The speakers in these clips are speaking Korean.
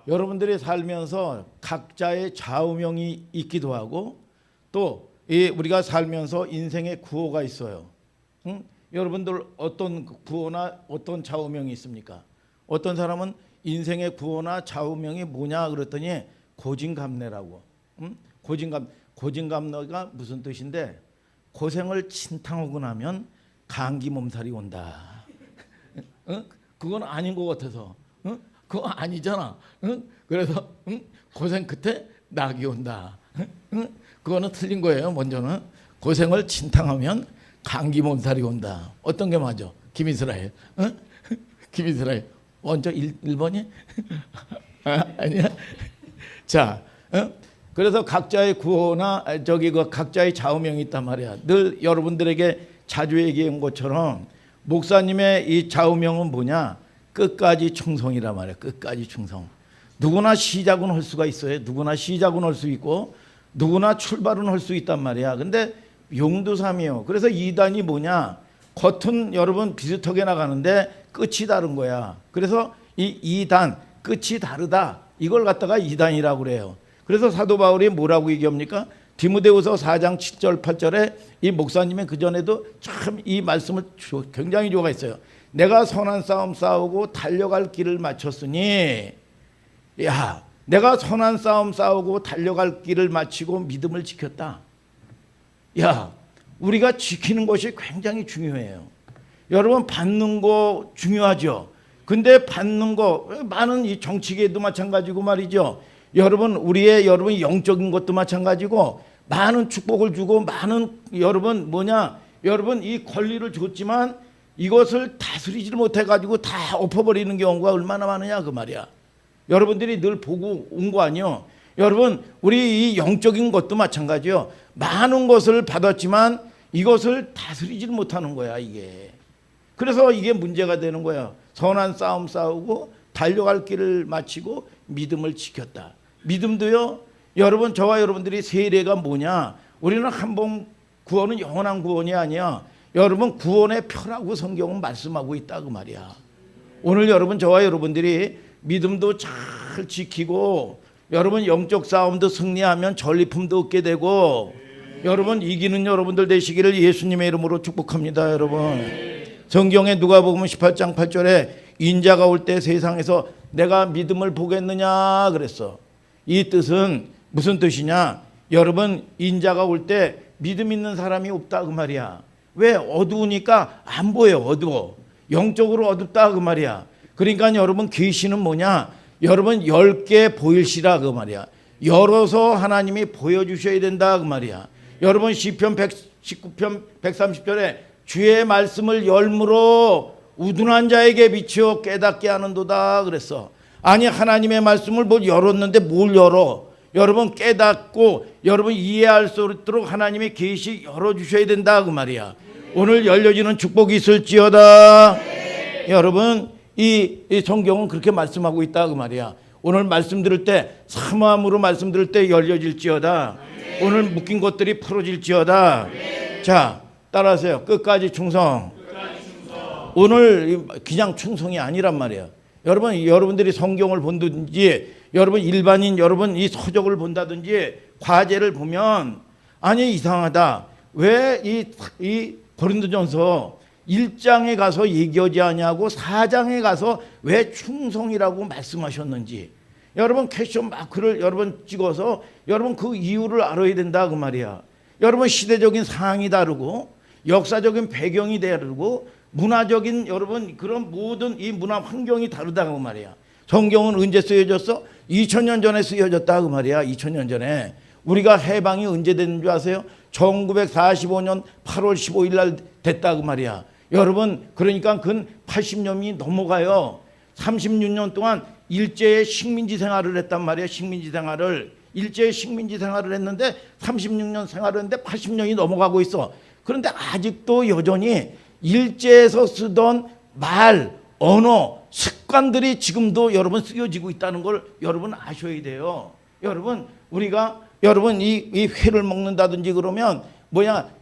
여러분들이 살면서 각자의 좌우명이 있기도 하고 또 우리가 살면서 인생의 구호가 있어요. 응? 여러분들 어떤 구호나 어떤 좌우명이 있습니까? 어떤 사람은 인생의 구호나 좌우명이 뭐냐 그랬더니 고진감래라고. 응? 고진감래가 무슨 뜻인데 고생을 진탕하고 나면 감기 몸살이 온다. 응? 그건 아닌 것 같아서. 응? 그거 아니잖아. 응? 그래서 고생 끝에 낙이 온다. 응? 그거는 틀린 거예요. 먼저는 고생을 진탕하면 감기 몸살이 온다. 어떤 게 맞아? 김이스라엘. 응? 김이스라엘. 먼저 1번이? 아니야. 자, 응? 그래서 각자의 구호나 각자의 좌우명이 있단 말이야. 늘 여러분들에게 자주 얘기한 것처럼 목사님의 이 좌우명은 뭐냐? 끝까지 충성이란 말이야. 끝까지 충성. 누구나 시작은 할 수가 있어요. 누구나 시작은 할 수 있고 누구나 출발은 할 수 있단 말이야. 근데 용두삼이요. 그래서 2단이 뭐냐? 겉은 여러분 비슷하게 나가는데 끝이 다른 거야. 그래서 이 2단 끝이 다르다. 이걸 갖다가 2단이라고 그래요. 그래서 사도 바울이 뭐라고 얘기합니까? 디모데후서 4장 7절 8절에 이 목사님의 그전에도 참 이 말씀을 굉장히 좋아했어요. 내가 선한 싸움 싸우고 달려갈 길을 마쳤으니, 야, 내가 선한 싸움 싸우고 달려갈 길을 마치고 믿음을 지켰다. 야, 우리가 지키는 것이 굉장히 중요해요. 여러분 받는 거 중요하죠. 근데 받는 거 많은 이 정치계도 마찬가지고 말이죠. 우리의 영적인 것도 마찬가지고 많은 축복을 주고 많은 여러분 이 권리를 줬지만 이것을 다스리지 못해가지고 다 엎어버리는 경우가 얼마나 많으냐 그 말이야. 여러분들이 늘 보고 온 거 아니요. 여러분 우리 이 영적인 것도 마찬가지요. 많은 것을 받았지만 이것을 다스리지 못하는 거야 이게. 그래서 이게 문제가 되는 거야. 선한 싸움 싸우고 달려갈 길을 마치고 믿음을 지켰다. 믿음도요. 여러분 저와 여러분들이 세례가 뭐냐. 우리는 한 번 구원은 영원한 구원이 아니야. 여러분 구원의 표라고 성경은 말씀하고 있다 그 말이야. 오늘 여러분 저와 여러분들이 믿음도 잘 지키고 여러분 영적 싸움도 승리하면 전리품도 얻게 되고 여러분 이기는 여러분들 되시기를 예수님의 이름으로 축복합니다. 여러분 성경에 누가복음 18장 8절에 인자가 올 때 세상에서 내가 믿음을 보겠느냐 그랬어. 이 뜻은 무슨 뜻이냐? 여러분 인자가 올 때 믿음 있는 사람이 없다 그 말이야. 왜? 어두우니까 안 보여. 어두워. 영적으로 어둡다 그 말이야. 그러니까 여러분 계시는 뭐냐? 여러분 10개 보일시라 그 말이야. 열어서 하나님이 보여주셔야 된다 그 말이야. 여러분 시편 119편 130절에 주의 말씀을 열므로 우둔한 자에게 비추어 깨닫게 하는도다 그랬어. 아니 하나님의 말씀을 뭘 열었는데 뭘 열어? 여러분 깨닫고 여러분 이해할 수 있도록 하나님의 계시 열어주셔야 된다 그 말이야. 오늘 열려지는 축복이 있을지어다. 여러분 이 성경은 그렇게 말씀하고 있다 그 말이야. 오늘 말씀 들을 때 사모함으로 말씀 들을 때 열려질지어다. 오늘 묶인 것들이 풀어질지어다. 자 따라하세요. 끝까지 충성. 오늘 그냥 충성이 아니란 말이에요. 여러분들이 성경을 본다든지 여러분 일반인 여러분 이 서적을 본다든지 과제를 보면 아니 이상하다. 왜 이 고린도전서 1장에 가서 얘기하지 않냐고 4장에 가서 왜 충성이라고 말씀하셨는지 여러분 퀘스천 마크를 여러분 찍어서 여러분 그 이유를 알아야 된다 그 말이야. 여러분 시대적인 상황이 다르고 역사적인 배경이 다르고 문화적인 여러분 그런 모든 이 문화 환경이 다르다고 말이야. 성경은 언제 쓰여졌어? 2000년 전에 쓰여졌다 그 말이야. 2000년 전에. 우리가 해방이 언제 됐는 줄 아세요? 1945년 8월 15일 날 됐다 그 말이야. 여러분 그러니까 근 80년이 넘어가요. 36년 동안 일제의 식민지 생활을 했단 말이야. 식민지 생활을. 일제의 식민지 생활을 했는데 36년 생활을 했는데 80년이 넘어가고 있어. 그런데 아직도 여전히 일제에서 쓰던 말, 언어, 습관들이 지금도 여러분 쓰여지고 있다는 걸 여러분 아셔야 돼요. 여러분 우리가 여러분 이 회를 먹는다든지 그러면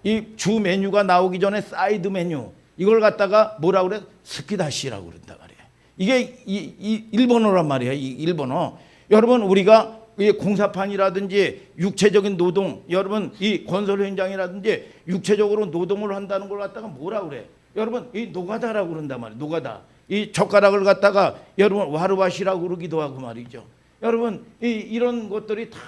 이 주 메뉴가 나오기 전에 사이드 메뉴 이걸 갖다가 뭐라고 그래? 스키다시라고 그런다 말이에요. 이게 이 일본어란 말이에요. 이 일본어. 여러분 우리가 이 공사판이라든지 육체적인 노동, 여러분 이 건설 현장이라든지 육체적으로 노동을 한다는 걸 갖다가 뭐라 그래? 여러분 이 노가다라고 그런단 말이에요. 노가다. 이 젓가락을 갖다가 여러분 와르바시라고 그러기도 하고 말이죠. 여러분 이런 것들이 다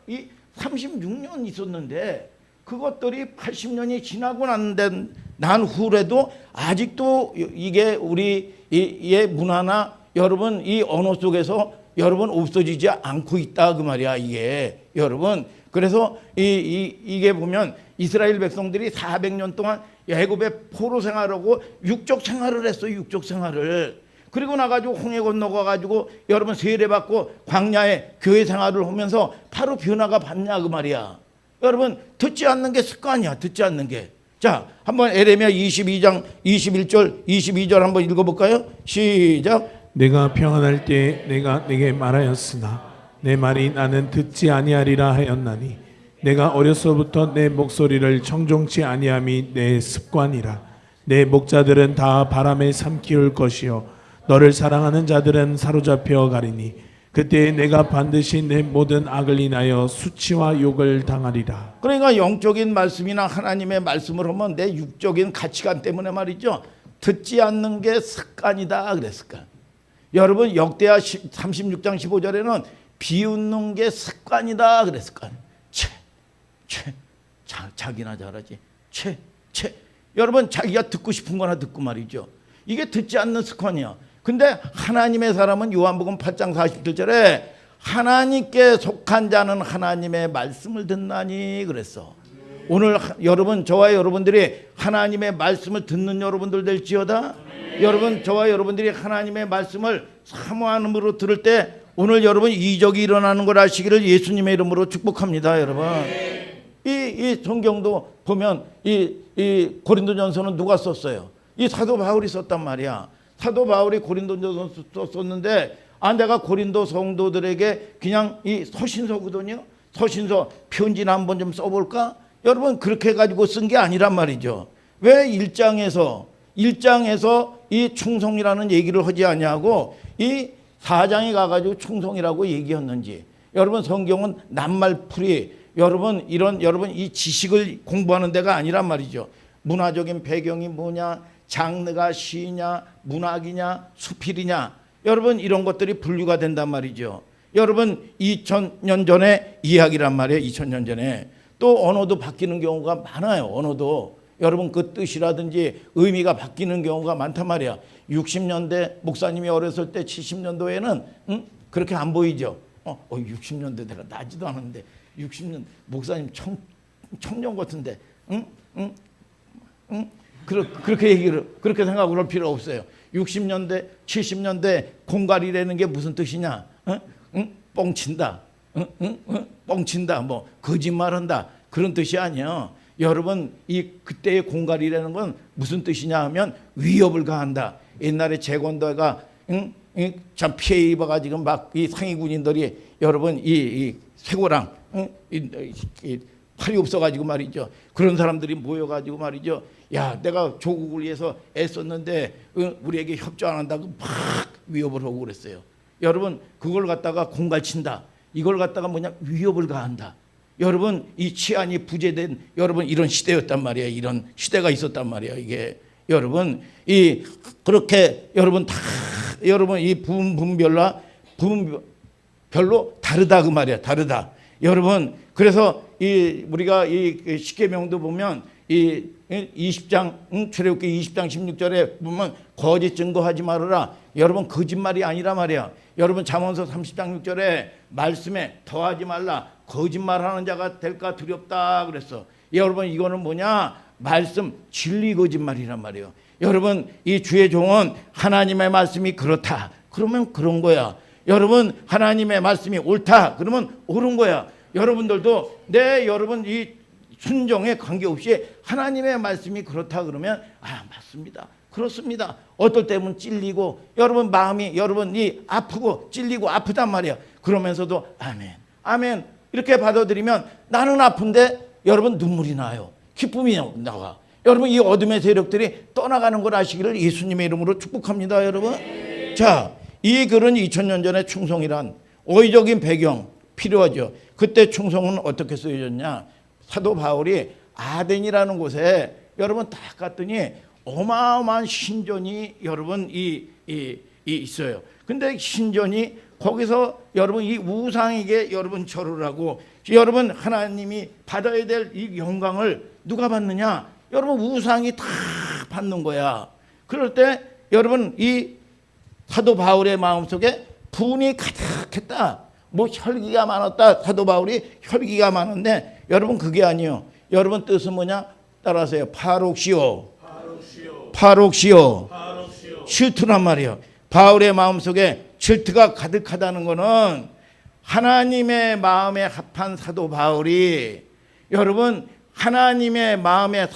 이 36년 있었는데 그것들이 80년이 지나고 난 후에도 아직도 이게 우리의 문화나 여러분 이 언어 속에서 여러분 없어지지 않고 있다 그 말이야 이게 여러분. 그래서 이게 보면 이스라엘 백성들이 400년 동안 애굽의 포로 생활하고 육적 생활을 했어요. 육적 생활을. 그리고 나가지고 홍해 건너가가지고 여러분 세례받고 광야에 교회 생활을 하면서 바로 변화가 받냐 그 말이야. 여러분 듣지 않는 게 습관이야. 듣지 않는 게. 자 한번 에레미야 22장 21절 22절 한번 읽어볼까요? 시작. 내가 평안할 때에 내가 내게 말하였으나 내 말이 나는 듣지 아니하리라 하였나니 내가 어려서부터 내 목소리를 청종치 아니함이 내 습관이라. 내 목자들은 다 바람에 삼키울 것이요 너를 사랑하는 자들은 사로잡혀 가리니 그때 내가 반드시 내 모든 악을 인하여 수치와 욕을 당하리라. 그러니까 영적인 말씀이나 하나님의 말씀을 하면 내 육적인 가치관 때문에 말이죠. 듣지 않는 게 습관이다 그래 습관. 여러분 역대하 36장 15절에는 비웃는 게 습관이다 그래 습관. 자기나 잘하지. 여러분 자기가 듣고 싶은 거나 듣고 말이죠. 이게 듣지 않는 습관이야. 근데 하나님의 사람은 요한복음 8장 47절에 하나님께 속한 자는 하나님의 말씀을 듣나니 그랬어. 오늘 여러분 저와 여러분들이 하나님의 말씀을 듣는 여러분들 될지어다. 여러분 저와 여러분들이 하나님의 말씀을 사모함으로 들을 때 오늘 여러분 이적이 일어나는 걸 아시기를 예수님의 이름으로 축복합니다. 여러분 이 성경도 보면 이 고린도전서는 누가 썼어요? 이 사도 바울이 썼단 말이야. 사도 바울이 고린도전서 썼는데 내가 고린도 성도들에게 그냥 이 서신서거든요. 서신서 편지나 한번 좀 써볼까? 여러분 그렇게 해가지고 쓴 게 아니란 말이죠. 왜 1장에서 이 충성이라는 얘기를 하지 않냐고 이 4장에 가가지고 충성이라고 얘기했는지. 여러분 성경은 낱말풀이 여러분 여러분 이 지식을 공부하는 데가 아니란 말이죠. 문화적인 배경이 뭐냐, 장르가 시냐, 문학이냐, 수필이냐, 여러분 이런 것들이 분류가 된단 말이죠. 여러분 2000년 전에 이야기란 말이에요. 2000년 전에 또 언어도 바뀌는 경우가 많아요. 언어도 여러분 그 뜻이라든지 의미가 바뀌는 경우가 많단 말이야. 60년대 목사님이 어렸을 때 70년도에는 그렇게 안 보이죠. 60년대 내가 나지도 않은데 60년 목사님 청년 같은데 그렇게 얘기를 그렇게 생각을 할 필요 없어요. 60년대 70년대 공갈이라는 게 무슨 뜻이냐? 뻥친다. 뻥친다. 뭐 거짓말한다. 그런 뜻이 아니에요. 여러분 이 그때의 공갈이라는 건 무슨 뜻이냐 하면 위협을 가한다. 옛날에 재건도가 참 피해 입어가지고 막 이 상위 군인들이 여러분 이 쇠고랑 이 팔이 없어가지고 말이죠. 그런 사람들이 모여가지고 말이죠. 야, 내가 조국을 위해서 애썼는데 우리에게 협조 안 한다고 막 위협을 하고 그랬어요. 여러분 그걸 갖다가 공갈친다. 이걸 갖다가 뭐냐 위협을 가한다. 여러분 이 치안이 부재된 여러분 이런 시대였단 말이에요. 이런 시대가 있었단 말이에요. 이게 여러분 이 그렇게 여러분 다 여러분 이 부분별로 다르다 그 말이야. 다르다. 여러분 그래서 우리가 이 십계명도 보면 이 20장 출애굽기 20장 16절에 보면 거짓 증거하지 말아라. 여러분 거짓말이 아니라 말이야. 여러분 잠언서 30장 6절에 말씀에 더하지 말라. 거짓말하는 자가 될까 두렵다 그랬어. 여러분 이거는 뭐냐? 말씀 진리 거짓말이란 말이에요. 여러분 이 주의 종은 하나님의 말씀이 그렇다. 그러면 그런 거야. 여러분 하나님의 말씀이 옳다. 그러면 옳은 거야. 여러분들도 여러분 이 순종에 관계없이 하나님의 말씀이 그렇다 그러면 맞습니다. 그렇습니다. 어떨 때면 찔리고 여러분 마음이 여러분이 아프고 찔리고 아프단 말이야. 그러면서도 아멘 이렇게 받아들이면 나는 아픈데 여러분 눈물이 나요. 기쁨이 나와. 여러분 이 어둠의 세력들이 떠나가는 걸 아시기를 예수님의 이름으로 축복합니다. 여러분 자, 이 글은 2000년 전에 충성이란 어휘적인 배경 필요하죠. 그때 충성은 어떻게 쓰여졌냐? 사도 바울이 아덴이라는 곳에 여러분 딱 갔더니 어마어마한 신전이 여러분 이 있어요. 근데 신전이 거기서 여러분 이 우상에게 여러분 절을 하고 여러분 하나님이 받아야 될 이 영광을 누가 받느냐? 여러분 우상이 다 받는 거야. 그럴 때 여러분 이 사도 바울의 마음속에 분이 가득했다. 뭐 혈기가 많았다. 사도 바울이 혈기가 많은데 여러분 그게 아니요. 여러분 뜻은 뭐냐? 따라하세요. 파록시오. 파록시오. 질투란 말이에요. 바울의 마음속에 질투가 가득하다는 것은 하나님의 마음에 합한 사도 바울이 여러분 하나님의 마음에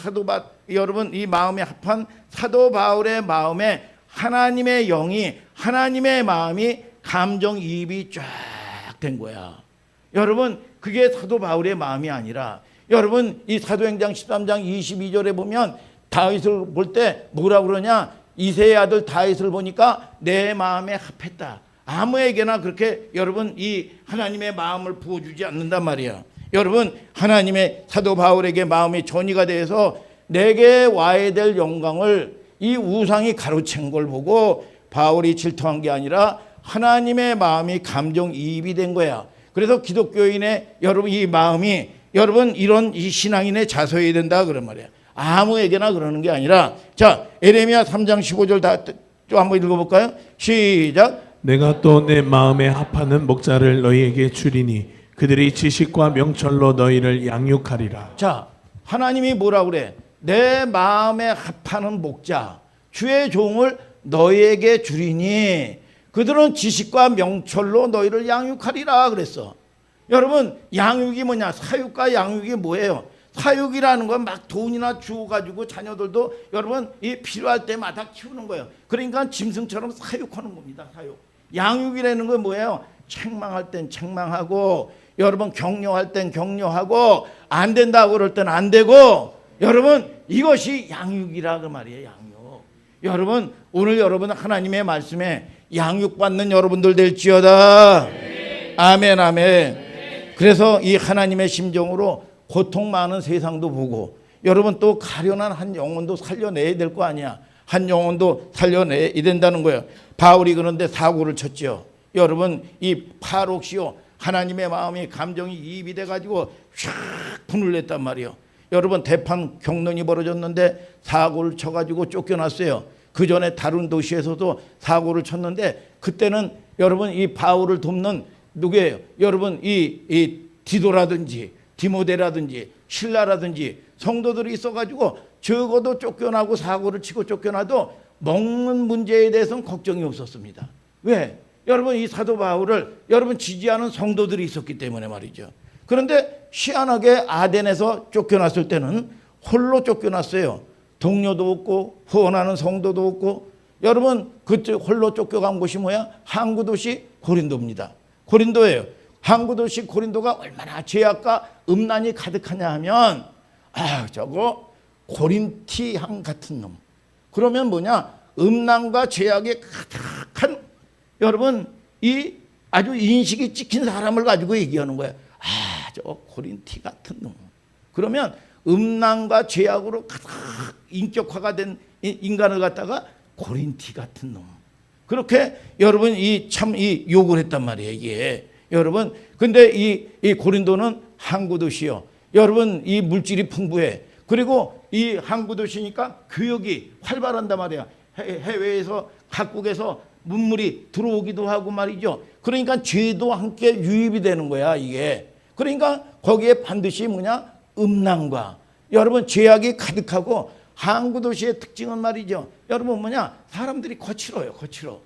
여러분 이 마음에 합한 사도 바울의 마음에 하나님의 영이 하나님의 마음이 감정이입이 쫙 된 거야. 여러분 그게 사도 바울의 마음이 아니라 여러분 이 사도행전 13장 22절에 보면 다윗을 볼 때 뭐라고 그러냐? 이새의 아들 다윗을 보니까 내 마음에 합했다. 아무에게나 그렇게 여러분 이 하나님의 마음을 부어주지 않는단 말이야. 여러분 하나님의 사도 바울에게 마음이 전이가 돼서 내게 와야 될 영광을 이 우상이 가로챈 걸 보고 바울이 질투한 게 아니라 하나님의 마음이 감정이입이 된 거야. 그래서 기독교인의 여러분 이 마음이 여러분 이런 이 신앙인의 자서해야 된다 그런 말이야. 아무에게나 그러는 게 아니라 자 에레미야 3장 15절 다 좀 한번 읽어볼까요? 시작. 내가 또 내 마음에 합하는 목자를 너희에게 주리니 그들이 지식과 명철로 너희를 양육하리라. 자 하나님이 뭐라 그래? 내 마음에 합하는 목자 주의 종을 너희에게 주리니 그들은 지식과 명철로 너희를 양육하리라 그랬어. 여러분 양육이 뭐냐? 사육과 양육이 뭐예요? 사육이라는 건 막 돈이나 주어가지고 자녀들도 여러분 이 필요할 때마다 키우는 거예요. 그러니까 짐승처럼 사육하는 겁니다. 사육. 양육이라는 건 뭐예요? 책망할 땐 책망하고 여러분 격려할 땐 격려하고 안 된다고 그럴 땐 안 되고 여러분 이것이 양육이라 그 말이에요. 양육. 여러분 오늘 여러분 하나님의 말씀에 양육받는 여러분들 될지어다. 아멘 아멘. 그래서 이 하나님의 심정으로 고통 많은 세상도 보고 여러분 또 가련한 한 영혼도 살려내야 될 거 아니야. 한 영혼도 살려내야 된다는 거예요. 바울이 그런데 사고를 쳤죠. 여러분 이 파록시오 하나님의 마음이 감정이 이입이 돼가지고 샥 분을 냈단 말이에요. 여러분 대판 경론이 벌어졌는데 사고를 쳐가지고 쫓겨났어요. 그 전에 다른 도시에서도 사고를 쳤는데 그때는 여러분 이 바울을 돕는 누구예요? 여러분 이 디도라든지 디모데라든지 신라라든지 성도들이 있어가지고 적어도 쫓겨나고 사고를 치고 쫓겨나도 먹는 문제에 대해서는 걱정이 없었습니다. 왜? 여러분 이 사도 바울을 여러분 지지하는 성도들이 있었기 때문에 말이죠. 그런데 희한하게 아덴에서 쫓겨났을 때는 홀로 쫓겨났어요. 동료도 없고 후원하는 성도도 없고 여러분 그때 홀로 쫓겨간 곳이 뭐야? 항구 도시 고린도입니다. 고린도예요. 항구 도시 고린도가 얼마나 죄악과 음란이 가득하냐 하면 저거 고린티향 같은 놈. 그러면 뭐냐? 음란과 죄악에 가득한 여러분 이 아주 인식이 찍힌 사람을 가지고 얘기하는 거예요. 저거 고린티 같은 놈. 그러면 음란과 죄악으로 가득 인격화가 된 인간을 갖다가 고린티 같은 놈. 그렇게 여러분 이 참 이 욕을 했단 말이에요. 이게 여러분 근데 이 고린도는 항구 도시요. 여러분 이 물질이 풍부해. 그리고 이 항구 도시니까 교역이 활발한단 말이야. 해외에서 각국에서 문물이 들어오기도 하고 말이죠. 그러니까 죄도 함께 유입이 되는 거야 이게. 그러니까 거기에 반드시 뭐냐? 음란과 여러분 죄악이 가득하고 항구 도시의 특징은 말이죠. 여러분 뭐냐? 사람들이 거칠어요. 거칠어.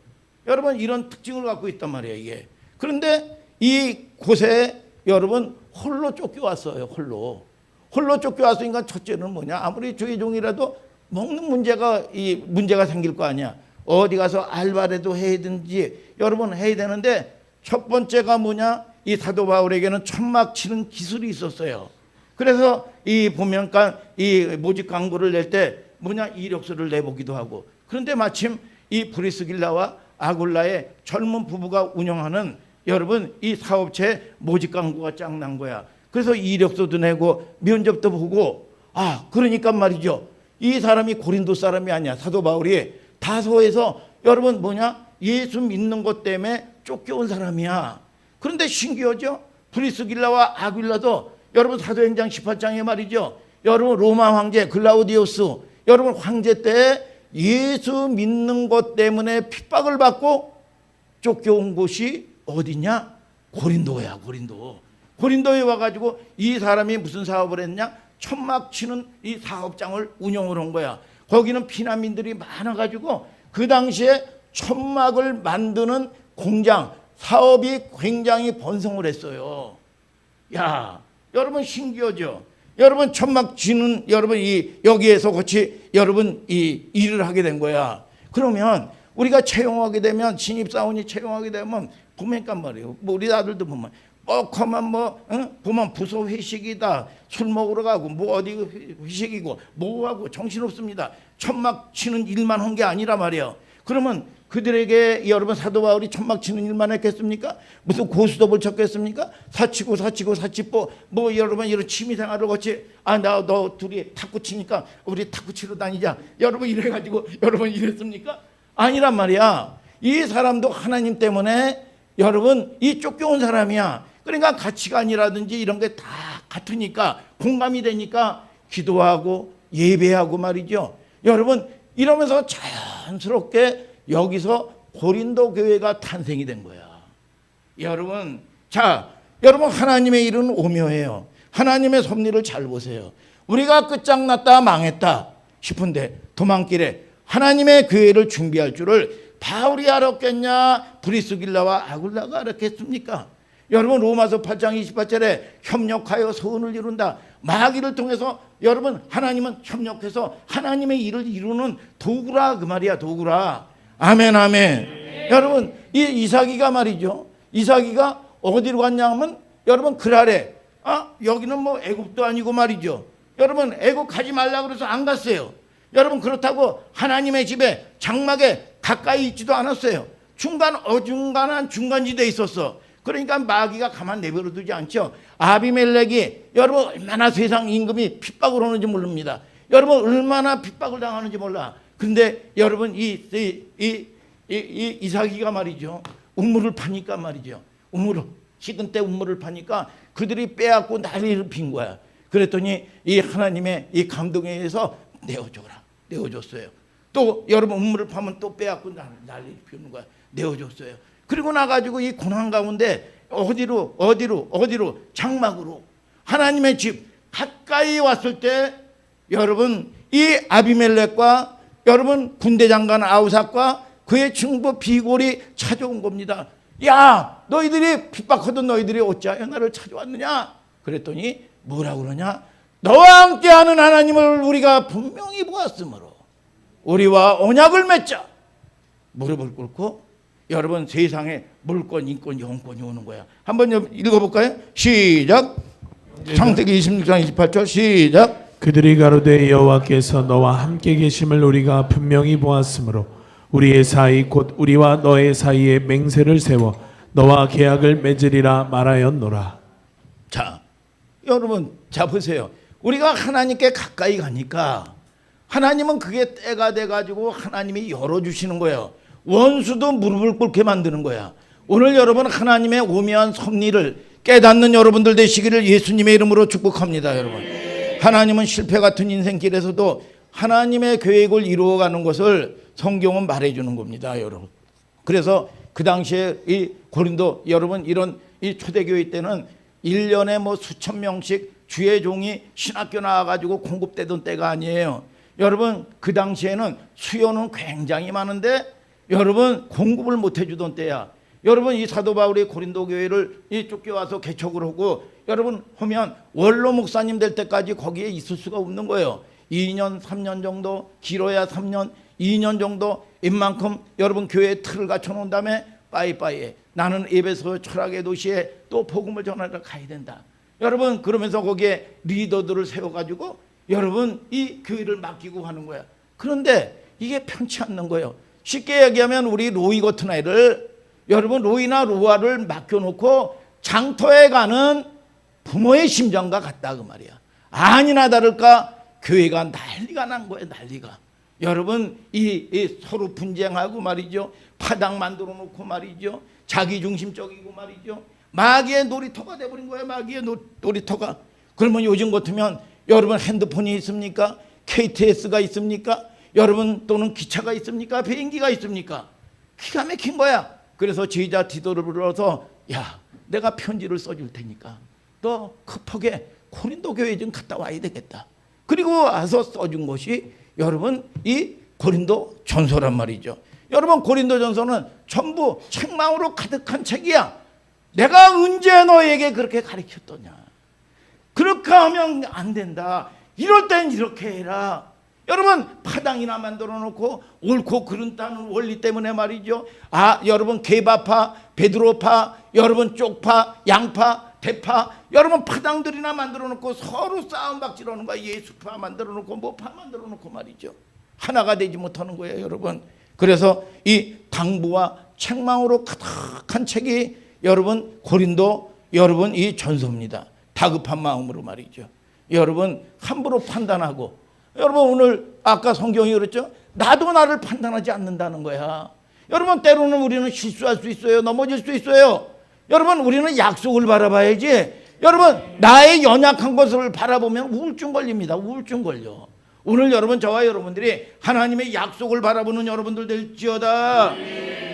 여러분 이런 특징을 갖고 있단 말이에요 이게. 그런데 이 곳에 여러분 홀로 쫓겨왔어요. 홀로 쫓겨왔으니까 첫째는 뭐냐? 아무리 주의 종이라도 먹는 문제가 생길 거 아니야. 어디 가서 알바라도 해야 되는지 여러분 해야 되는데 첫 번째가 뭐냐? 이 사도 바울에게는 천막 치는 기술이 있었어요. 그래서 이 보면 이 모집 광고를 낼 때 뭐냐? 이력서를 내보기도 하고. 그런데 마침 이 브리스길라와 아굴라의 젊은 부부가 운영하는 여러분 이 사업체 모집 광고가 짱 난 거야. 그래서 이력서도 내고 면접도 보고 그러니까 말이죠. 이 사람이 고린도 사람이 아니야. 사도 바울이 다소에서 여러분 예수 믿는 것 때문에 쫓겨온 사람이야. 그런데 신기하죠. 브리스길라와 아굴라도 여러분 사도행전 18장에 말이죠. 여러분 로마 황제 글라우디우스 여러분 황제 때 예수 믿는 것 때문에 핍박을 받고 쫓겨온 곳이 어디냐? 고린도야. 고린도에 와가지고 이 사람이 무슨 사업을 했냐? 천막 치는 이 사업장을 운영을 한 거야. 거기는 피난민들이 많아가지고 그 당시에 천막을 만드는 공장 사업이 굉장히 번성을 했어요. 야, 여러분 신기하죠? 여러분 천막 치는 여러분 여기에서 같이 여러분 이 일을 하게 된 거야. 그러면 우리가 채용하게 되면 신입사원이 채용하게 되면 보니까 말이에요. 우리 아들도 보면 뻑하면 보면 부서 회식이다. 술 먹으러 가고 어디 회식이고 뭐하고 정신없습니다. 천막 치는 일만 한 게 아니라 말이에요. 그러면 그들에게 여러분 사도 바울이 천막 치는 일만 했겠습니까? 무슨 고스톱을 쳤겠습니까? 사치고 여러분 이런 취미생활을 같이 너 둘이 탁구 치니까 우리 탁구 치러 다니자. 여러분 이래가지고 여러분 이랬습니까? 아니란 말이야. 이 사람도 하나님 때문에 여러분 이 쫓겨온 사람이야. 그러니까 가치관이라든지 이런 게 다 같으니까 공감이 되니까 기도하고 예배하고 말이죠. 여러분 이러면서 자연스럽게 여기서 고린도 교회가 탄생이 된 거야. 여러분 여러분 하나님의 일은 오묘해요. 하나님의 섭리를 잘 보세요. 우리가 끝장났다 망했다 싶은데 도망길에 하나님의 교회를 준비할 줄을 바울이 알았겠냐? 브리스길라와 아굴라가 알았겠습니까? 여러분 로마서 8장 28절에 협력하여 소원을 이룬다. 마귀를 통해서 여러분 하나님은 협력해서 하나님의 일을 이루는 도구라 그 말이야. 도구라. 아멘. 여러분 이 이삭이가 말이죠. 이삭이가 어디로 갔냐 하면 여러분 그랄에 여기는 애굽도 아니고 말이죠. 여러분 애굽 가지 말라고 그래서 안 갔어요. 여러분 그렇다고 하나님의 집에 장막에 가까이 있지도 않았어요. 어중간한 중간지대에 있었어. 그러니까 마귀가 가만 내버려 두지 않죠. 아비멜렉이 여러분 얼마나 세상 임금이 핍박을 하는지 모릅니다. 여러분 얼마나 핍박을 당하는지 몰라. 근데 여러분 이삭이가 말이죠. 우물을 파니까 말이죠. 식은 때 우물을 파니까 그들이 빼앗고 난리를 핀 거야. 그랬더니 이 하나님의 이 감동에 의해서 내어줬어요. 또 여러분 우물을 파면 또 빼앗고 난리를 피우는 거야. 내어줬어요. 그리고 나가지고 이 고난 가운데 어디로 장막으로 하나님의 집 가까이 왔을 때 여러분 이 아비멜렉과 여러분 군대 장관 아우삭과 그의 친구 비골이 찾아온 겁니다. 야, 너희들이 핍박하던 너희들이 어찌하여 나를 찾아왔느냐? 그랬더니 뭐라고 그러냐? 너와 함께하는 하나님을 우리가 분명히 보았으므로 우리와 언약을 맺자. 무릎을 꿇고 여러분 세상에 물권, 인권, 영권이 오는 거야. 한번 읽어볼까요? 시작. 창세기 26장 28절 시작. 그들이 가로되 여호와께서 너와 함께 계심을 우리가 분명히 보았으므로 우리의 사이 곧 우리와 너의 사이에 맹세를 세워 너와 계약을 맺으리라 말하였노라. 자, 여러분 보세요. 우리가 하나님께 가까이 가니까 하나님은 그게 때가 돼가지고 하나님이 열어주시는 거예요. 원수도 무릎을 꿇게 만드는 거야. 오늘 여러분 하나님의 오묘한 섭리를 깨닫는 여러분들 되시기를 예수님의 이름으로 축복합니다. 여러분 하나님은 실패 같은 인생길에서도 하나님의 계획을 이루어가는 것을 성경은 말해주는 겁니다. 여러분 그래서 그 당시에 이 고린도 여러분 이런 이 초대교회 때는 1년에 수천 명씩 주의 종이 신학교 나와가지고 공급되던 때가 아니에요. 여러분 그 당시에는 수요는 굉장히 많은데 여러분 공급을 못 해주던 때야. 여러분 이 사도 바울이 고린도 교회를 쫓겨와서 개척을 하고 여러분 하면 원로 목사님 될 때까지 거기에 있을 수가 없는 거예요. 2년 3년 정도, 길어야 3년 2년 정도 인만큼 여러분 교회에 틀을 갖춰놓은 다음에 빠이빠이에 나는 에베소 철학의 도시에 또 복음을 전하러 가야 된다. 여러분 그러면서 거기에 리더들을 세워가지고 여러분 이 교회를 맡기고 하는 거야. 그런데 이게 편치 않는 거예요. 쉽게 얘기하면 우리 로이 같은 애를 여러분 로이나 로아를 맡겨놓고 장터에 가는 부모의 심정과 같다 그 말이야. 아니나 다를까 교회가 난리가 난 거예요. 난리가. 여러분 이 서로 분쟁하고 말이죠. 파당 만들어 놓고 말이죠. 자기중심적이고 말이죠. 마귀의 놀이터가 돼버린 거예요. 마귀의 놀이터가. 그러면 요즘 같으면 여러분 핸드폰이 있습니까? KTX가 있습니까? 여러분 또는 기차가 있습니까? 비행기가 있습니까? 기가 막힌 거야. 그래서 제자 디도를 불러서 야 내가 편지를 써줄 테니까 너 급하게 고린도 교회 좀 갔다 와야 되겠다. 그리고 와서 써준 것이 여러분 이 고린도 전서란 말이죠. 여러분 고린도 전서는 전부 책망으로 가득한 책이야. 내가 언제 너에게 그렇게 가르쳤더냐. 그렇게 하면 안 된다. 이럴 땐 이렇게 해라. 여러분 파당이나 만들어 놓고 옳고 그른다는 원리 때문에 말이죠. 여러분 개바파, 베드로파, 여러분 쪽파, 양파, 대파, 여러분 파당들이나 만들어 놓고 서로 싸움박질 하는 거야. 예수파 만들어 놓고 뭐파 만들어 놓고 말이죠. 하나가 되지 못하는 거예요, 여러분. 그래서 이 당부와 책망으로 가득한 책이 여러분 고린도 여러분 이 전서입니다. 다급한 마음으로 말이죠. 여러분 함부로 판단하고 여러분 오늘 아까 성경이 그랬죠. 나도 나를 판단하지 않는다는 거야. 여러분 때로는 우리는 실수할 수 있어요. 넘어질 수 있어요. 여러분 우리는 약속을 바라봐야지. 여러분 나의 연약한 것을 바라보면 우울증 걸립니다. 우울증 걸려. 오늘 여러분 저와 여러분들이 하나님의 약속을 바라보는 여러분들 될지어다.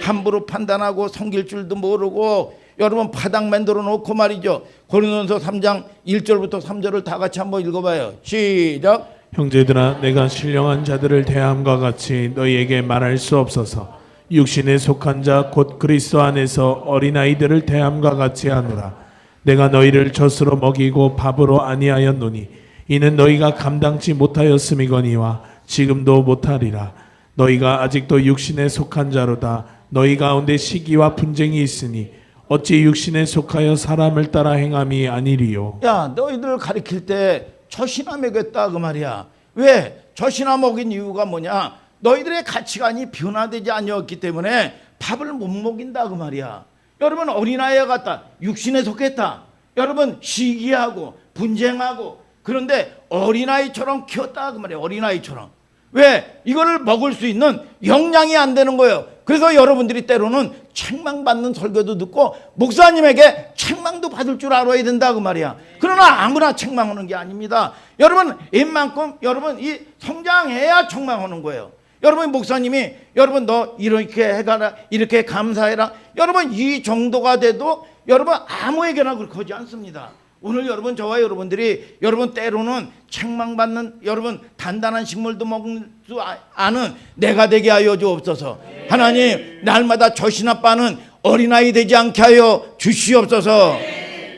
함부로 판단하고 섬길 줄도 모르고 여러분 파당 만들어 놓고 말이죠. 고린도전서 3장 1절부터 3절을 다 같이 한번 읽어봐요. 시작. 형제들아 내가 신령한 자들을 대함과 같이 너희에게 말할 수 없어서 육신에 속한 자 곧 그리스도 안에서 어린아이들을 대함과 같이 하노라. 내가 너희를 젖으로 먹이고 밥으로 아니하였노니 이는 너희가 감당치 못하였음이거니와 지금도 못하리라. 너희가 아직도 육신에 속한 자로다. 너희 가운데 시기와 분쟁이 있으니 어찌 육신에 속하여 사람을 따라 행함이 아니리요. 야 너희들 가르칠 때 젖이나 먹였다 그 말이야. 왜? 젖이나 먹인 이유가 뭐냐? 너희들의 가치관이 변화되지 아니었기 때문에 밥을 못 먹인다 그 말이야. 여러분 어린아이와 같다. 육신에 속했다. 여러분 시기하고 분쟁하고 그런데 어린아이처럼 키웠다 그 말이야. 어린아이처럼. 왜? 이거를 먹을 수 있는 역량이 안 되는 거예요. 그래서 여러분들이 때로는 책망받는 설교도 듣고 목사님에게 책망도 받을 줄 알아야 된다 그 말이야. 그러나 아무나 책망하는 게 아닙니다. 여러분 웬만큼 여러분 이 성장해야 책망하는 거예요. 여러분 목사님이 여러분 너 이렇게 해가라 이렇게 감사해라 여러분 이 정도가 돼도 여러분 아무에게나 그렇게 하지 않습니다. 오늘 여러분 저와 여러분들이 여러분 때로는 책망받는 여러분 단단한 식물도 먹을 수 아는 내가 되게 하여 주옵소서. 하나님 날마다 젖이나 빠는 어린아이 되지 않게 하여 주시옵소서.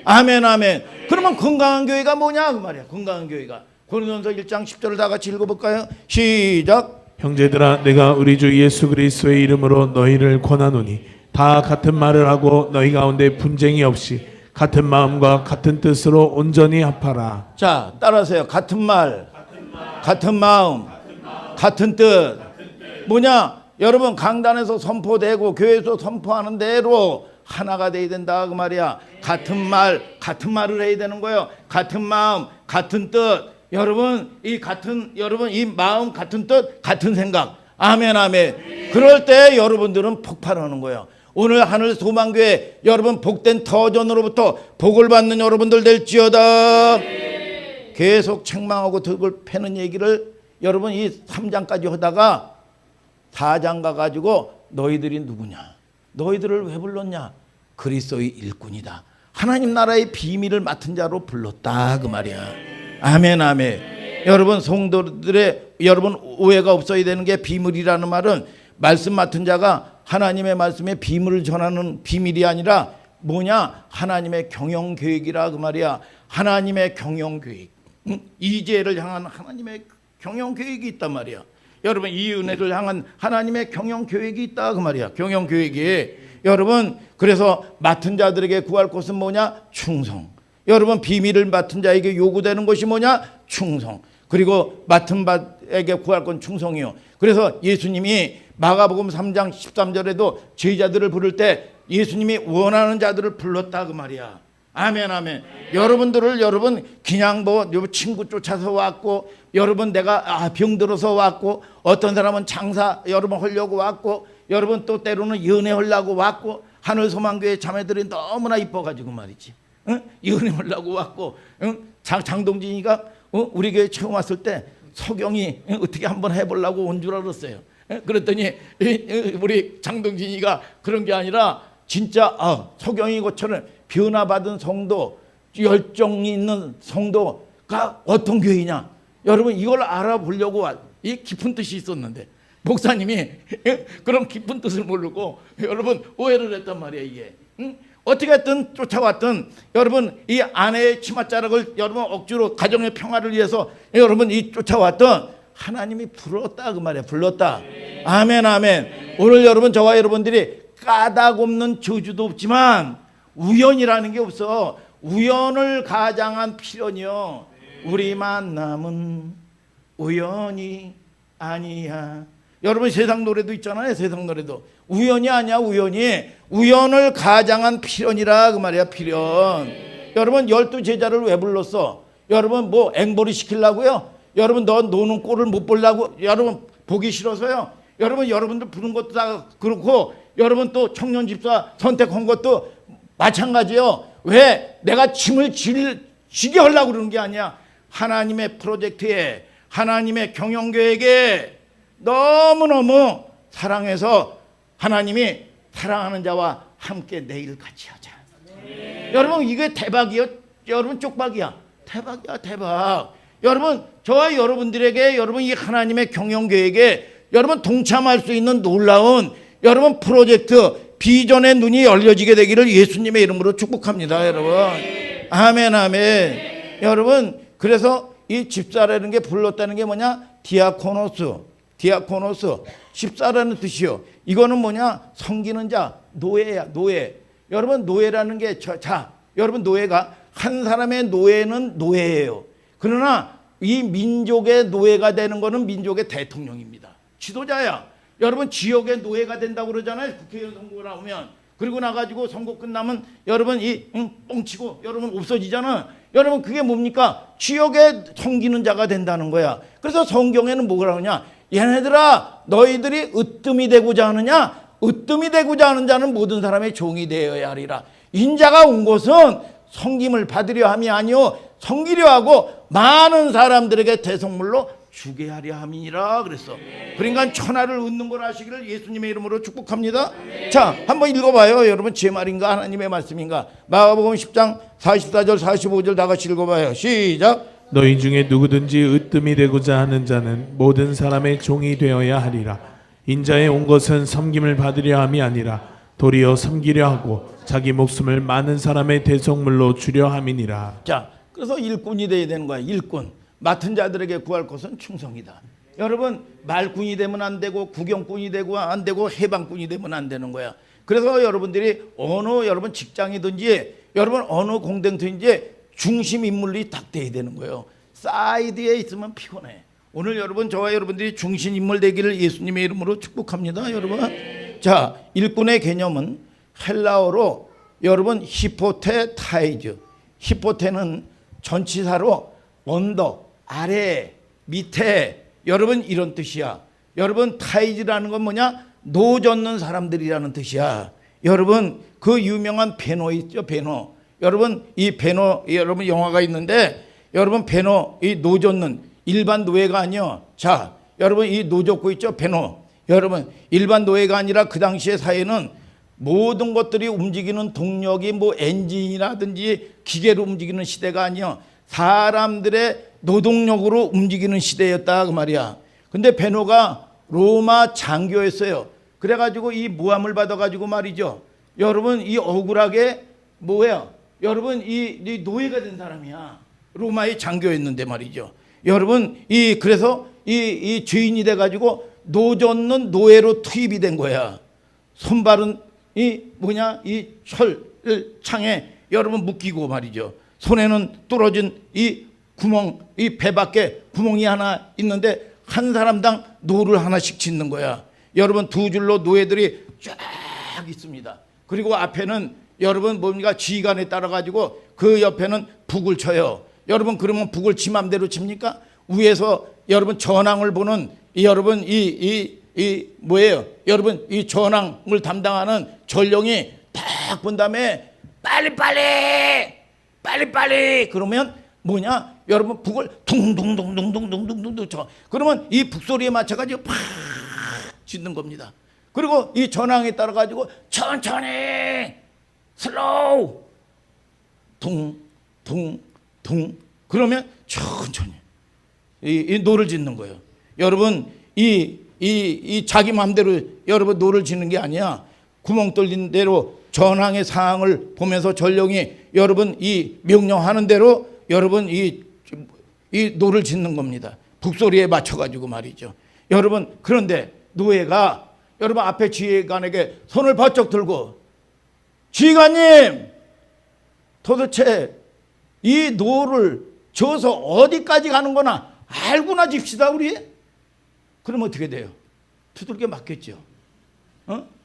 아멘 아멘. 그러면 건강한 교회가 뭐냐 그 말이야. 건강한 교회가 고린도전서 1장 10절을 다 같이 읽어볼까요? 시작. 형제들아 내가 우리 주 예수 그리스도의 이름으로 너희를 권하노니 다 같은 말을 하고 너희 가운데 분쟁이 없이 같은 마음과 같은 뜻으로 온전히 합하라. 자 따라하세요. 같은 말, 같은 마음, 같은 뜻. 뭐냐? 여러분 강단에서 선포되고 교회에서 선포하는 대로 하나가 돼야 된다 그 말이야. 같은 말, 같은 말을 해야 되는 거예요. 같은 마음, 같은 뜻. 여러분 이 같은 여러분 이 마음 같은 뜻 같은 생각. 아멘 아멘. 그럴 때 여러분들은 폭발하는 거예요. 오늘 하늘 소망교회 여러분 복된 터전으로부터 복을 받는 여러분들 될지어다. 계속 책망하고 득을 패는 얘기를 여러분 이 3장까지 하다가 4장 가가지고 너희들이 누구냐? 너희들을 왜 불렀냐? 그리스도의 일꾼이다. 하나님 나라의 비밀을 맡은 자로 불렀다 그 말이야. 아멘 아멘. 여러분 성도들의 여러분 오해가 없어야 되는 게 비밀이라는 말은 말씀 맡은 자가 하나님의 말씀에 비밀을 전하는 비밀이 아니라 뭐냐? 하나님의 경영 계획이라 그 말이야. 하나님의 경영 계획. 이제를 향한 하나님의 경영 계획이 있단 말이야. 여러분 이 은혜를 향한 하나님의 경영 계획이 있다 그 말이야. 경영 계획이. 여러분 그래서 맡은 자들에게 구할 것은 뭐냐? 충성. 여러분 비밀을 맡은 자에게 요구되는 것이 뭐냐? 충성. 그리고 맡은 제자들에게 구할 건 충성이요. 그래서 예수님이 마가복음 3장 13절에도 제자들을 부를 때 예수님이 원하는 자들을 불렀다 그 말이야. 아멘 아멘. 여러분들을 여러분 그냥 뭐 친구 쫓아서 왔고, 여러분 내가 병들어서 왔고, 어떤 사람은 장사 여러분 하려고 왔고, 여러분 또 때로는 연애하려고 왔고, 하늘소망교회 자매들이 너무나 이뻐가지고 말이지, 응? 연애하려고 왔고, 응? 장동진이가 우리 교회 처음 왔을 때 서경이 어떻게 한번 해보려고 온 줄 알았어요. 그랬더니 우리 장동진이가 그런 게 아니라 진짜 서경이 것처럼 변화받은 성도, 열정이 있는 성도가 어떤 교회냐, 여러분 이걸 알아보려고 이 깊은 뜻이 있었는데 목사님이 그런 깊은 뜻을 모르고 여러분 오해를 했단 말이에요. 이게 어떻게 했든 쫓아왔든 여러분 이 아내의 치맛자락을 여러분 억지로 가정의 평화를 위해서 여러분 이 쫓아왔던 하나님이 불렀다 그 말이에요. 불렀다. 아멘 아멘. 오늘 여러분 저와 여러분들이 까닭 없는 저주도 없지만 우연이라는 게 없어. 우연을 가장한 필연이요, 우리 만남은 우연이 아니야. 여러분 세상 노래도 있잖아요. 세상 노래도 우연이 아니야. 우연을 가장한 필연이라 그 말이야. 필연. 여러분 12제자를 왜 불렀어? 여러분 뭐 앵벌이 시키려고요? 여러분 너 노는 꼴을 못 보려고? 여러분 보기 싫어서요? 여러분 여러분들 부른 것도 다 그렇고, 여러분 또 청년 집사 선택한 것도 마찬가지요. 왜 내가 짐을 지게 하려고 그러는 게 아니야. 하나님의 프로젝트에, 하나님의 경영계획에 너무너무 사랑해서 하나님이 사랑하는 자와 함께 내일 같이 하자. 여러분 이게 대박이요. 여러분 쪽박이야. 대박이야 대박. 여러분 저와 여러분들에게 여러분 이 하나님의 경영계획에 여러분 동참할 수 있는 놀라운 여러분 프로젝트 비전의 눈이 열려지게 되기를 예수님의 이름으로 축복합니다. 여러분 아멘 아멘. 여러분 그래서 이 집사라는 게 불렀다는 게 뭐냐? 디아코노스 집사라는 뜻이요. 이거는 뭐냐? 섬기는 자, 노예야 노예. 여러분 노예라는 게 여러분 노예가 한 사람의 노예는 노예예요. 그러나 이 민족의 노예가 되는 거는 민족의 대통령입니다. 지도자야. 여러분 지역의 노예가 된다고 그러잖아요. 국회의원 선거 나오면. 그리고 나가지고 선거 끝나면 여러분 뻥치고 여러분 없어지잖아. 여러분 그게 뭡니까? 지역에 섬기는 자가 된다는 거야. 그래서 성경에는 뭐라고 하냐? 얘네들아 너희들이 으뜸이 되고자 하느냐? 으뜸이 되고자 하는 자는 모든 사람의 종이 되어야 하리라. 인자가 온 것은 섬김을 받으려 함이 아니요 섬기려 하고 많은 사람들에게 대성물로 주게 하려 함이니라 그랬어. 그러니까 천하를 얻는 걸 아시기를 예수님의 이름으로 축복합니다. 자, 한번 읽어봐요. 여러분 제 말인가 하나님의 말씀인가? 마가복음 10장 44절 45절 다 같이 읽어봐요. 시작. 너희 중에 누구든지 으뜸이 되고자 하는 자는 모든 사람의 종이 되어야 하리라. 인자에 온 것은 섬김을 받으려 함이 아니라 도리어 섬기려 하고 자기 목숨을 많은 사람의 대속물로 주려 함이니라. 자, 그래서 일꾼이 돼야 되는 거야. 일꾼. 맡은 자들에게 구할 것은 충성이다. 여러분 말꾼이 되면 안 되고 구경꾼이 되고 안 되고 해방꾼이 되면 안 되는 거야. 그래서 여러분들이 어느 여러분 직장이든지 여러분 어느 공동체든지 중심 인물이 딱 돼야 되는 거예요. 사이드에 있으면 피곤해. 오늘 여러분 저와 여러분들이 중심 인물 되기를 예수님의 이름으로 축복합니다. 여러분 자, 일꾼의 개념은 헬라어로 여러분 히포테타이즈. 히포테는 전치사로 언더, 아래, 밑에 여러분 이런 뜻이야. 여러분 타이즈라는 건 뭐냐? 노젓는 사람들이라는 뜻이야. 여러분 그 유명한 베노 있죠? 베노. 여러분 이 베노 여러분 영화가 있는데 여러분 베노 이 노젓는 일반 노예가 아니요. 자, 여러분 이 노젓고 있죠? 베노. 여러분 일반 노예가 아니라 그 당시의 사회는 모든 것들이 움직이는 동력이 뭐 엔진이라든지 기계로 움직이는 시대가 아니요. 사람들의 노동력으로 움직이는 시대였다 그 말이야. 근데 베노가 로마 장교였어요. 그래가지고 이 모함을 받아가지고 말이죠. 여러분 이 억울하게 뭐야? 여러분 이 노예가 된 사람이야. 로마의 장교였는데 말이죠. 여러분 그래서 이 죄인이 돼가지고 노젓는 노예로 투입이 된 거야. 손발은 이 철창에 여러분 묶이고 말이죠. 손에는 뚫어진 이 구멍, 이 배 밖에 구멍이 하나 있는데 한 사람당 노를 하나씩 짓는 거야. 여러분 두 줄로 노예들이 쫙 있습니다. 그리고 앞에는 여러분 뭡니까? 지휘관에 따라 가지고 그 옆에는 북을 쳐요. 여러분 그러면 북을 지 맘대로 칩니까? 위에서 여러분 전황을 보는 여러분 이 뭐예요? 여러분 이 전황을 담당하는 전령이 딱 본 다음에 빨리 그러면 뭐냐? 여러분 북을 둥둥둥둥둥둥둥둥 쳐. 그러면 이 북소리에 맞춰 가지고 팍 짓는 겁니다. 그리고 이 전황에 따라 가지고 천천히 슬로우 둥둥둥 그러면 천천히 이 노를 짓는 거예요. 여러분 이 자기 마음대로 여러분 노를 짓는 게 아니야. 구멍 뚫린 대로 전황의 사항을 보면서 전령이 여러분 이 명령하는 대로 여러분 이 노를 짓는 겁니다. 북소리에 맞춰 가지고 말이죠. 여러분 그런데 노예가 여러분 앞에 지휘관에게 손을 번쩍 들고 지휘관님 도대체 이 노를 저어서 어디까지 가는 거나 알고나 집시다 우리. 그럼 어떻게 돼요? 두들겨 맞겠죠.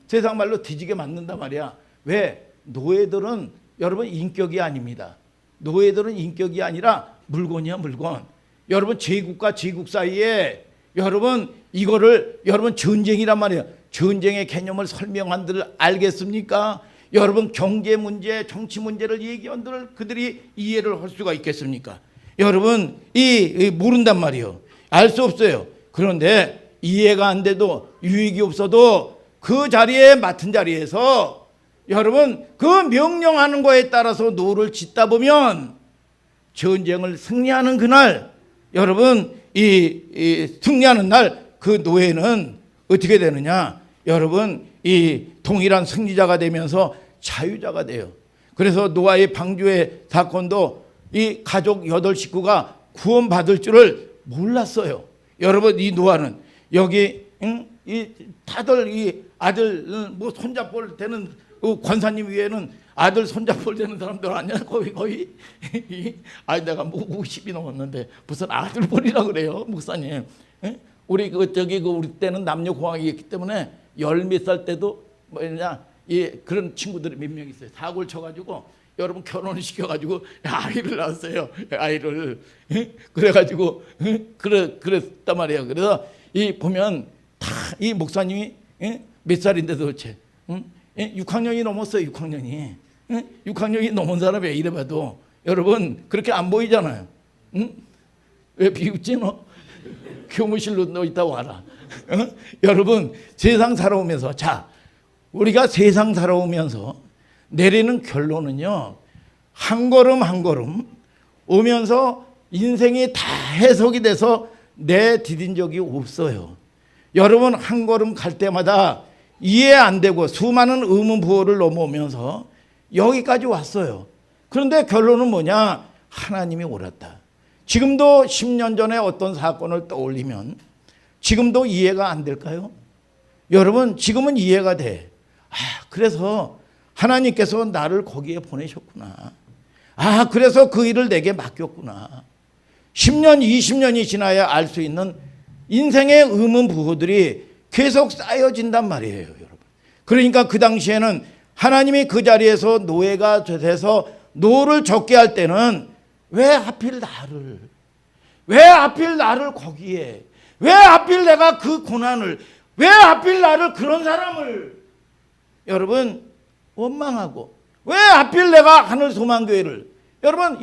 세상 말로 뒤지게 맞는단 말이야. 왜? 노예들은 여러분 인격이 아닙니다. 노예들은 인격이 아니라 물건이야 물건. 여러분 제국과 제국 사이에 여러분 이거를 여러분 전쟁이란 말이에요. 전쟁의 개념을 설명한들 알겠습니까? 여러분 경제 문제, 정치 문제를 얘기한들 그들이 이해를 할 수가 있겠습니까? 여러분 이 모른단 말이에요. 알 수 없어요. 그런데 이해가 안 돼도 유익이 없어도 그 자리에 맡은 자리에서 여러분 그 명령하는 거에 따라서 노를 짓다 보면 전쟁을 승리하는 그날 여러분 이 승리하는 날 그 노예는 어떻게 되느냐? 여러분 이 동일한 승리자가 되면서 자유자가 돼요. 그래서 노아의 방주의 사건도 이 가족 8식구가 구원받을 줄을 몰랐어요. 여러분 이 노아는 여기 이 다들 이 아들 뭐 손잡볼 되는 권사님 위에는 아들 손잡볼 되는 사람들 아니야? 거의 아니 내가 50이 넘었는데 무슨 아들 볼이라 그래요 목사님. 우리 우리 때는 남녀 공학이 있기 때문에 10몇 살 때도 뭐냐 그런 친구들이 몇 명 있어요. 사고를 쳐가지고 여러분 결혼을 시켜가지고 아이를 낳았어요. 아이를 그래가지고 그랬단 말이에요. 그래서 이 보면 다 이 목사님이 몇 살인데 도대체 6학년이 넘었어요. 6학년이 6학년이 넘은 사람이 이래봐도 여러분 그렇게 안 보이잖아요. 왜 비웃지 너? 교무실로 너 이따 와라. 여러분 세상 살아오면서 자 우리가 세상 살아오면서 내리는 결론은요 한 걸음 한 걸음 오면서 인생이 다 해석이 돼서 내디딘 적이 없어요. 여러분 한 걸음 갈 때마다 이해 안 되고 수많은 의문부호를 넘어오면서 여기까지 왔어요. 그런데 결론은 뭐냐? 하나님이 옳았다. 지금도 10년 전에 어떤 사건을 떠올리면 지금도 이해가 안 될까요? 여러분 지금은 이해가 돼. 그래서 하나님께서 나를 거기에 보내셨구나. 그래서 그 일을 내게 맡겼구나. 10년 20년이 지나야 알 수 있는 인생의 의문부호들이 계속 쌓여진단 말이에요 여러분. 그러니까 그 당시에는 하나님이 그 자리에서 노예가 돼서 노를 적게 할 때는 왜 하필 나를 거기에 왜 하필 내가 그 고난을 왜 하필 나를 그런 사람을 여러분 원망하고 왜 하필 내가 하늘소망교회를 여러분